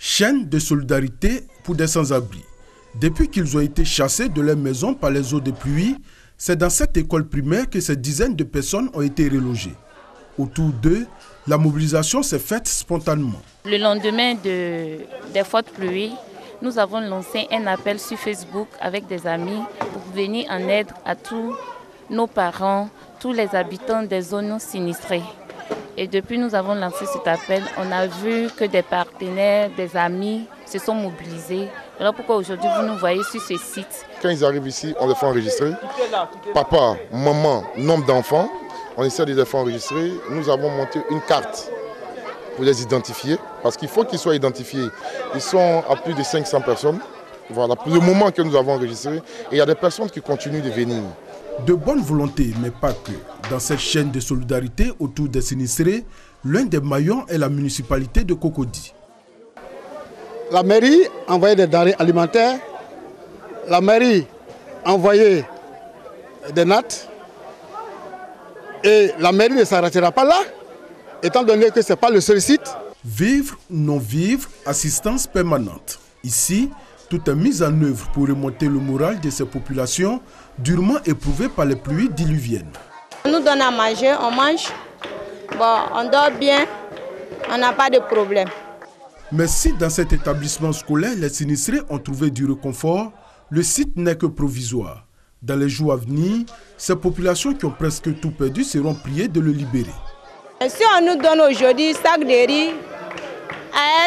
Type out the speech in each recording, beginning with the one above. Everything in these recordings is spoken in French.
Chaîne de solidarité pour des sans-abri. Depuis qu'ils ont été chassés de leur maison par les eaux de pluie, c'est dans cette école primaire que ces dizaines de personnes ont été relogées. Autour d'eux, la mobilisation s'est faite spontanément. Le lendemain des fortes pluies, nous avons lancé un appel sur Facebook avec des amis pour venir en aide à tous nos parents, tous les habitants des zones sinistrées. Et depuis nous avons lancé cet appel, on a vu que des partenaires, des amis se sont mobilisés. Voilà pourquoi aujourd'hui vous nous voyez sur ce site. Quand ils arrivent ici, on les fait enregistrer. Papa, maman, nombre d'enfants, on essaie de les faire enregistrer. Nous avons monté une carte pour les identifier, parce qu'il faut qu'ils soient identifiés. Ils sont à plus de 500 personnes, voilà, pour le moment que nous avons enregistré. Et il y a des personnes qui continuent de venir. De bonne volonté, mais pas que. Dans cette chaîne de solidarité autour des sinistrés, l'un des maillons est la municipalité de Cocody. La mairie envoyait des denrées alimentaires, la mairie envoyait des nattes, et la mairie ne s'arrêtera pas là, étant donné que ce n'est pas le seul site. Vivre, non-vivre, assistance permanente. Ici, tout est mis en œuvre pour remonter le moral de ces populations durement éprouvées par les pluies diluviennes. On nous donne à manger, on mange, on dort bien, on n'a pas de problème. Mais si dans cet établissement scolaire, les sinistrés ont trouvé du réconfort, le site n'est que provisoire. Dans les jours à venir, ces populations qui ont presque tout perdu seront priées de le libérer. Et si on nous donne aujourd'hui sac de riz,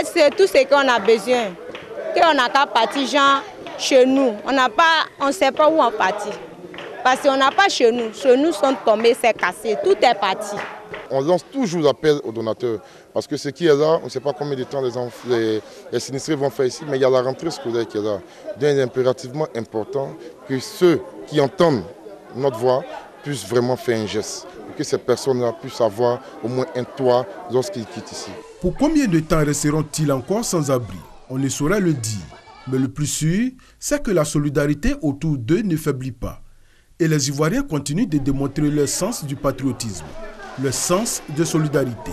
c'est tout ce qu'on a besoin. On n'a qu'à partir genre chez nous. On ne sait pas où on partit. Parce qu'on n'a pas chez nous. Chez nous sont tombés, c'est cassé. Tout est parti. On lance toujours l'appel aux donateurs. Parce que ce qui est là, on ne sait pas combien de temps les sinistrés vont faire ici. Mais il y a la rentrée scolaire qui est là. Donc il est impérativement important que ceux qui entendent notre voix puissent vraiment faire un geste. Pour que ces personnes-là puissent avoir au moins un toit lorsqu'ils quittent ici. Pour combien de temps resteront-ils encore sans abri? On ne saurait le dire, mais le plus sûr, c'est que la solidarité autour d'eux ne faiblit pas. Et les Ivoiriens continuent de démontrer leur sens du patriotisme, leur sens de solidarité.